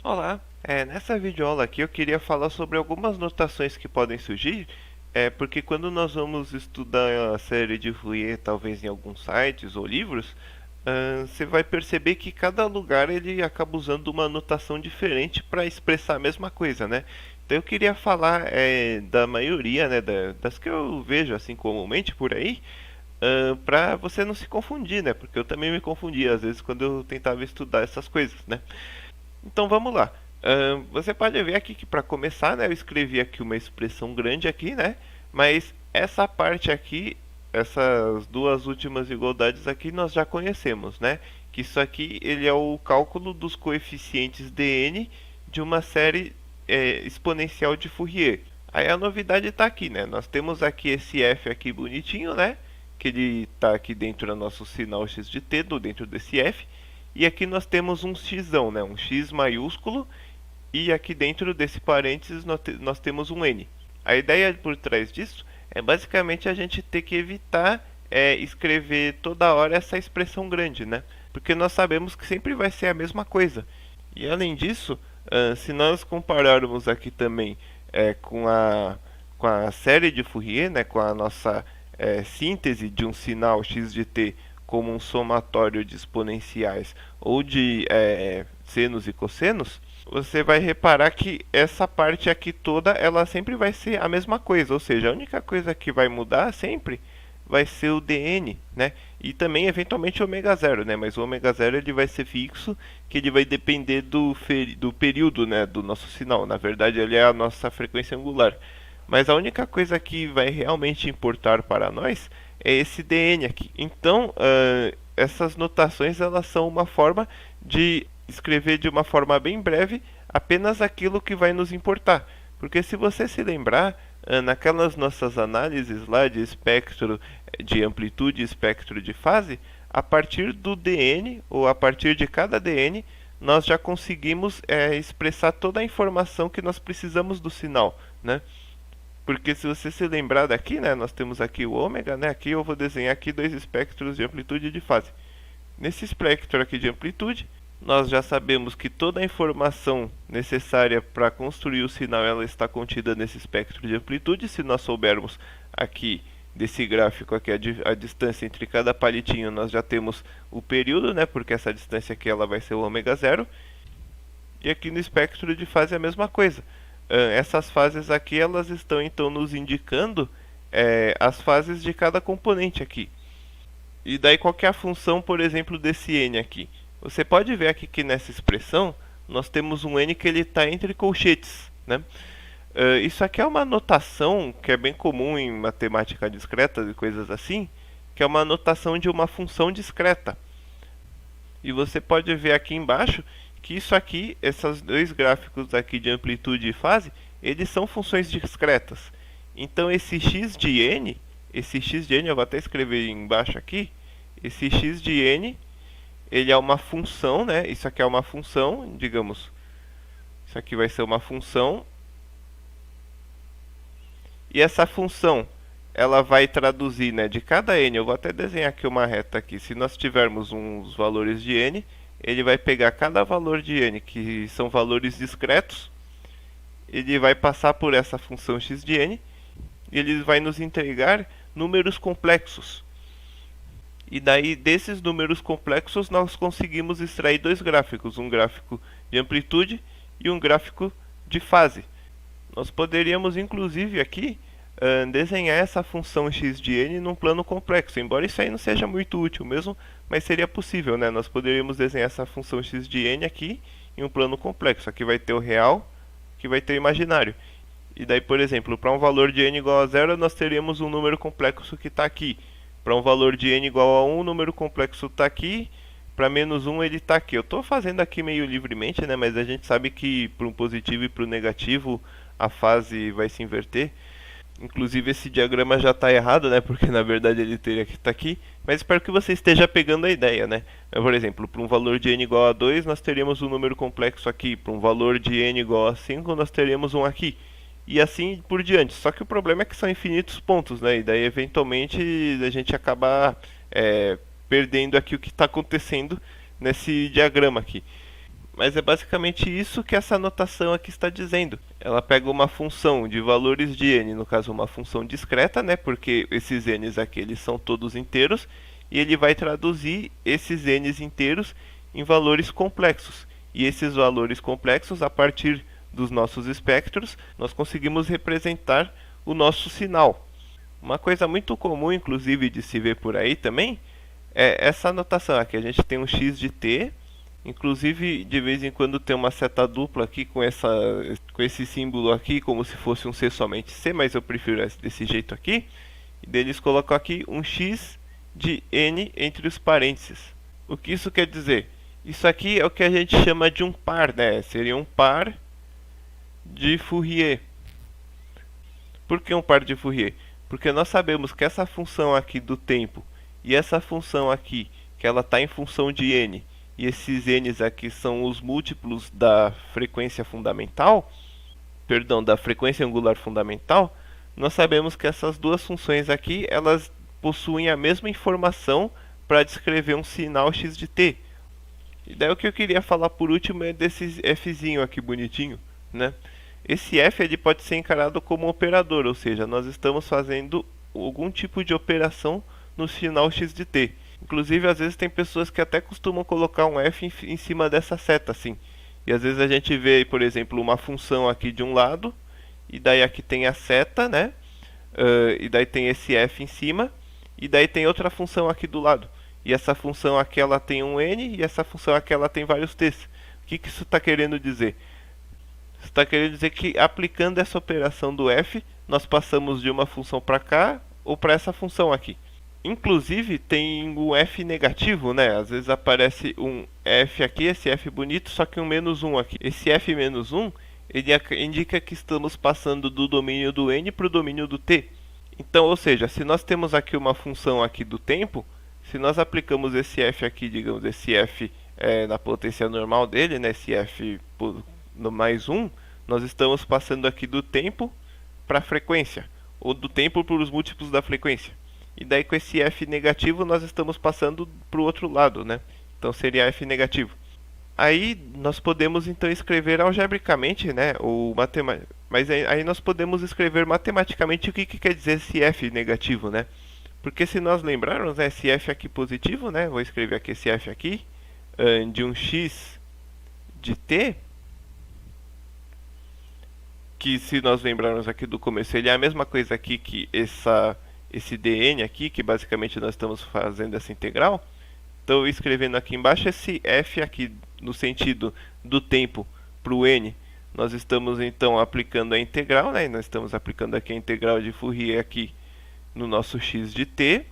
Olá, nessa videoaula aqui eu queria falar sobre algumas notações que podem surgir, porque quando nós vamos estudar a série de Fourier, talvez em alguns sites ou livros, você vai perceber que cada lugar ele acaba usando uma notação diferente para expressar a mesma coisa, né? Então eu queria falar da maioria, né, das que eu vejo assim comumente por aí, para você não se confundir, né? Porque eu também me confundia às vezes quando eu tentava estudar essas coisas, né? Então vamos lá. Você pode ver aqui que para começar, né, eu escrevi aqui uma expressão grande aqui, né? Mas essa parte aqui, essas duas últimas igualdades aqui nós já conhecemos, né? Que isso aqui ele é o cálculo dos coeficientes dn de uma série exponencial de Fourier. Aí a novidade está aqui, né? Nós temos aqui esse f aqui bonitinho, né? Que ele está aqui dentro do nosso sinal x de t, dentro desse f. E aqui nós temos um x, né? Um x maiúsculo. E aqui dentro desse parênteses nós temos um n. A ideia por trás disso é basicamente a gente ter que evitar escrever toda hora essa expressão grande, né? Porque nós sabemos que sempre vai ser a mesma coisa. E além disso, se nós compararmos aqui também com a série de Fourier, né, com a nossa síntese de um sinal x de t como um somatório de exponenciais ou de senos e cossenos, você vai reparar que essa parte aqui toda ela sempre vai ser a mesma coisa, ou seja, a única coisa que vai mudar sempre vai ser o dn, né? E também eventualmente o ômega zero, né? Mas o ômega zero ele vai ser fixo, que ele vai depender do período, né, do nosso sinal. Na verdade, ele é a nossa frequência angular. Mas a única coisa que vai realmente importar para nós é esse dn aqui. Então, essas notações elas são uma forma de escrever de uma forma bem breve apenas aquilo que vai nos importar. Porque se você se lembrar, naquelas nossas análises lá de espectro de amplitude e espectro de fase, a partir do dn, ou a partir de cada dn, nós já conseguimos expressar toda a informação que nós precisamos do sinal, né? Porque se você se lembrar daqui, né, nós temos aqui o ômega, né? Aqui eu vou desenhar aqui dois espectros de amplitude e de fase. Nesse espectro aqui de amplitude, nós já sabemos que toda a informação necessária para construir o sinal ela está contida nesse espectro de amplitude. Se nós soubermos aqui desse gráfico aqui a distância entre cada palitinho, nós já temos o período, né? Porque essa distância aqui ela vai ser o ômega zero. E aqui no espectro de fase é a mesma coisa. Essas fases aqui elas estão então nos indicando as fases de cada componente aqui. E daí qual que é a função, por exemplo, desse n aqui? Você pode ver aqui que nessa expressão nós temos um n que ele está entre colchetes, né? Isso aqui é uma notação que é bem comum em matemática discreta e coisas assim, que é uma notação de uma função discreta. E você pode ver aqui embaixo que isso aqui, esses dois gráficos aqui de amplitude e fase, eles são funções discretas. Então esse x de n, eu vou até escrever embaixo aqui, esse x de n, ele é uma função, né? Isso aqui é uma função, digamos, isso aqui vai ser uma função. E essa função, ela vai traduzir, né, de cada n, eu vou até desenhar aqui uma reta aqui. Se nós tivermos uns valores de n, ele vai pegar cada valor de n, que são valores discretos, ele vai passar por essa função x de n, e ele vai nos entregar números complexos. E daí, desses números complexos, nós conseguimos extrair dois gráficos, um gráfico de amplitude e um gráfico de fase. Nós poderíamos, inclusive, aqui desenhar essa função x de n num plano complexo, embora isso aí não seja muito útil mesmo, mas seria possível, né? Nós poderíamos desenhar essa função x de n aqui em um plano complexo. Aqui vai ter o real, aqui vai ter o imaginário. E daí, por exemplo, para um valor de n igual a zero, nós teríamos um número complexo que está aqui. Para um valor de n igual a 1, o número complexo está aqui. Para menos 1, ele está aqui. Eu estou fazendo aqui meio livremente, né? Mas a gente sabe que para um positivo e para o negativo, a fase vai se inverter. Inclusive esse diagrama já está errado, né? Porque na verdade ele teria que estar aqui. Mas espero que você esteja pegando a ideia, né? Por exemplo, para um valor de n igual a 2, nós teríamos um número complexo aqui. Para um valor de n igual a 5, nós teríamos um aqui. E assim por diante. Só que o problema é que são infinitos pontos, né? E daí eventualmente a gente acaba perdendo aqui o que está acontecendo nesse diagrama aqui. Mas é basicamente isso que essa notação aqui está dizendo. Ela pega uma função de valores de n, no caso uma função discreta, né, porque esses n's aqui eles são todos inteiros, e ele vai traduzir esses n's inteiros em valores complexos. E esses valores complexos, a partir dos nossos espectros, nós conseguimos representar o nosso sinal. Uma coisa muito comum, inclusive, de se ver por aí também, é essa notação aqui. A gente tem um x de t, inclusive de vez em quando tem uma seta dupla aqui com esse símbolo aqui, como se fosse um C somente C, mas eu prefiro desse jeito aqui. E daí eles colocam aqui um x de n entre os parênteses. O que isso quer dizer? Isso aqui é o que a gente chama de um par, né? Seria um par de Fourier. Por que um par de Fourier? Porque nós sabemos que essa função aqui do tempo e essa função aqui, que ela está em função de n, e esses n's aqui são os múltiplos da frequência fundamental, perdão, da frequência angular fundamental, nós sabemos que essas duas funções aqui, elas possuem a mesma informação para descrever um sinal x de t. E daí o que eu queria falar por último é desse fzinho aqui bonitinho, né? Esse f ele pode ser encarado como um operador, ou seja, nós estamos fazendo algum tipo de operação no sinal x de t. Inclusive, às vezes tem pessoas que até costumam colocar um f em cima dessa seta, assim. E às vezes a gente vê, por exemplo, uma função aqui de um lado, e daí aqui tem a seta, né? E daí tem esse f em cima, e daí tem outra função aqui do lado. E essa função aqui ela tem um n, e essa função aqui ela tem vários t's. O que isso está querendo dizer? Está querendo dizer que aplicando essa operação do f, nós passamos de uma função para cá ou para essa função aqui. Inclusive tem um f negativo, né? Às vezes aparece um f aqui, esse f bonito, só que um menos 1 aqui. Esse f menos 1, ele indica que estamos passando do domínio do n para o domínio do t. Então, ou seja, se nós temos aqui uma função aqui do tempo, se nós aplicamos esse f aqui, digamos, esse f na potência normal dele, né? Esse f no mais 1, nós estamos passando aqui do tempo para a frequência, ou do tempo para os múltiplos da frequência. E daí com esse f negativo nós estamos passando para o outro lado, né? Então seria f negativo. Aí nós podemos então escrever algebricamente, né? Ou mas aí nós podemos escrever matematicamente o que quer dizer esse f negativo, né? Porque se nós lembrarmos, né, esse f aqui positivo, né? Vou escrever aqui esse f aqui, de um x de t, que se nós lembrarmos aqui do começo, ele é a mesma coisa aqui que esse dn aqui, que basicamente nós estamos fazendo essa integral. Então, escrevendo aqui embaixo esse f aqui no sentido do tempo para o n, nós estamos então aplicando a integral, né? Nós estamos aplicando aqui a integral de Fourier aqui no nosso x de t.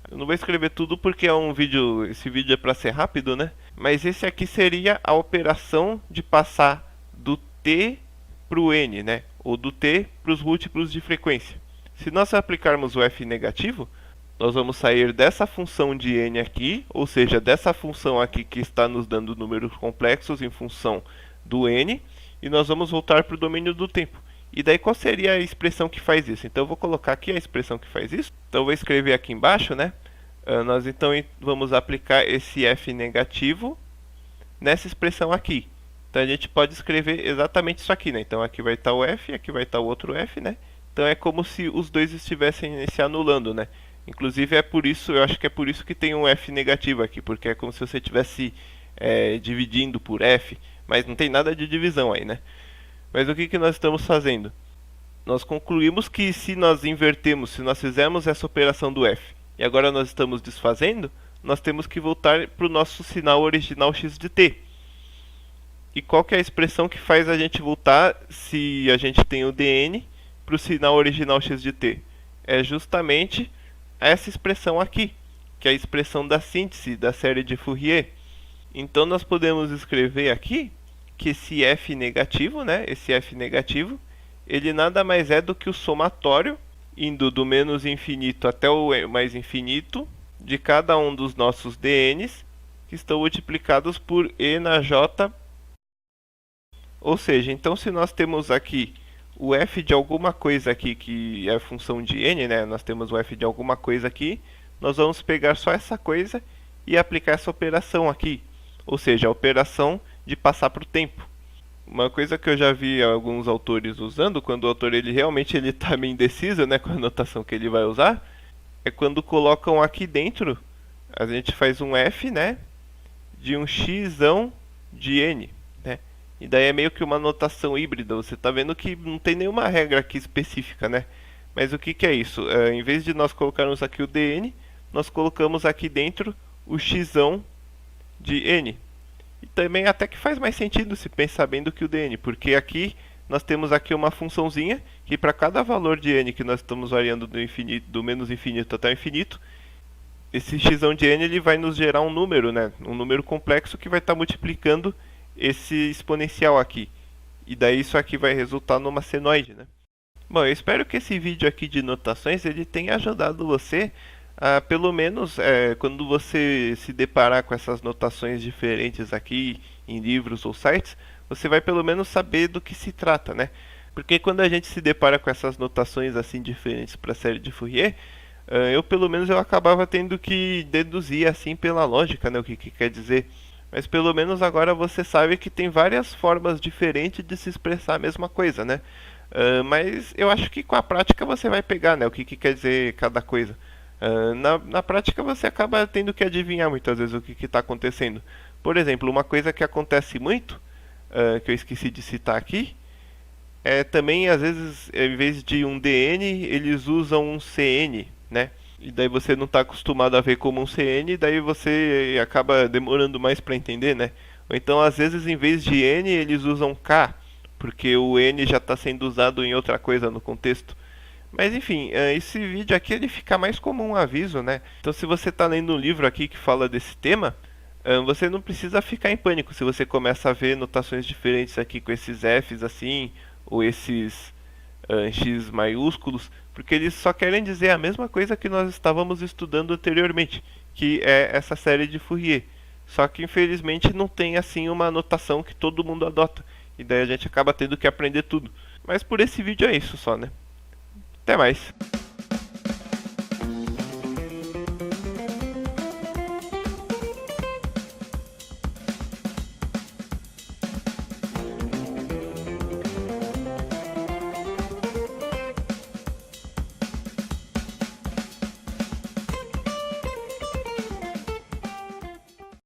Eu não vou escrever tudo porque é um vídeo, esse vídeo é para ser rápido, né? Mas esse aqui seria a operação de passar do t para o n, né? Ou do t para os múltiplos de frequência. Se nós aplicarmos o f negativo, nós vamos sair dessa função de n aqui, ou seja, dessa função aqui que está nos dando números complexos em função do n, e nós vamos voltar para o domínio do tempo. E daí qual seria a expressão que faz isso? Então eu vou colocar aqui a expressão que faz isso. Então eu vou escrever aqui embaixo, né? Nós então vamos aplicar esse f negativo nessa expressão aqui. Então a gente pode escrever exatamente isso aqui, né? Então aqui vai estar o f, aqui vai estar o outro f, né? Então é como se os dois estivessem se anulando, né? Inclusive é por isso, eu acho que é por isso que tem um f negativo aqui, porque é como se você estivesse dividindo por f, mas não tem nada de divisão aí, né? Mas o que nós estamos fazendo? Nós concluímos que se nós invertemos, se nós fizermos essa operação do f, e agora nós estamos desfazendo, nós temos que voltar para o nosso sinal original x de t. E qual que é a expressão que faz a gente voltar, se a gente tem o dn, para o sinal original x de t? É justamente essa expressão aqui, que é a expressão da síntese da série de Fourier. Então nós podemos escrever aqui que esse f negativo, né, esse f negativo, ele nada mais é do que o somatório, indo do menos infinito até o mais infinito, de cada um dos nossos dn's, que estão multiplicados por e na j. Ou seja, então se nós temos aqui o f de alguma coisa aqui, que é a função de n, né? Nós temos o f de alguma coisa aqui, nós vamos pegar só essa coisa e aplicar essa operação aqui. Ou seja, a operação de passar para o tempo. Uma coisa que eu já vi alguns autores usando, quando o autor ele realmente ele tá meio indeciso, né, com a notação que ele vai usar, é quando colocam aqui dentro, a gente faz um f, né, de um x de n, né? E daí é meio que uma notação híbrida. Você está vendo que não tem nenhuma regra aqui específica, né? Mas o que, que é isso? Em vez de nós colocarmos aqui o dn, nós colocamos aqui dentro o x de n. E também até que faz mais sentido se pensar bem do que o dn, porque aqui nós temos aqui uma funçãozinha que para cada valor de n que nós estamos variando do infinito, do menos infinito até o infinito, esse x de n ele vai nos gerar um número, né? Um número complexo que vai estar multiplicando esse exponencial aqui. E daí isso aqui vai resultar numa senoide, né? Bom, eu espero que esse vídeo aqui de notações ele tenha ajudado você a, pelo menos, quando você se deparar com essas notações diferentes aqui em livros ou sites, você vai pelo menos saber do que se trata, né? Porque quando a gente se depara com essas notações assim diferentes para a série de Fourier, eu pelo menos eu acabava tendo que deduzir assim pela lógica, né, o que quer dizer. Mas pelo menos agora você sabe que tem várias formas diferentes de se expressar a mesma coisa, né? Mas eu acho que com a prática você vai pegar, né, o que quer dizer cada coisa. Na prática você acaba tendo que adivinhar muitas vezes o que está acontecendo. Por exemplo, uma coisa que acontece muito, que eu esqueci de citar aqui, é também às vezes em vez de um DN eles usam um CN, né? E daí você não está acostumado a ver como um CN, daí você acaba demorando mais para entender, né? Ou então às vezes em vez de N eles usam K, porque o N já está sendo usado em outra coisa no contexto. Mas enfim, esse vídeo aqui ele fica mais como um aviso, né? Então se você está lendo um livro aqui que fala desse tema, você não precisa ficar em pânico se você começa a ver notações diferentes aqui com esses Fs assim, ou esses X maiúsculos, porque eles só querem dizer a mesma coisa que nós estávamos estudando anteriormente, que é essa série de Fourier. Só que infelizmente não tem assim uma notação que todo mundo adota, e daí a gente acaba tendo que aprender tudo. Mas por esse vídeo é isso só, né? Até mais!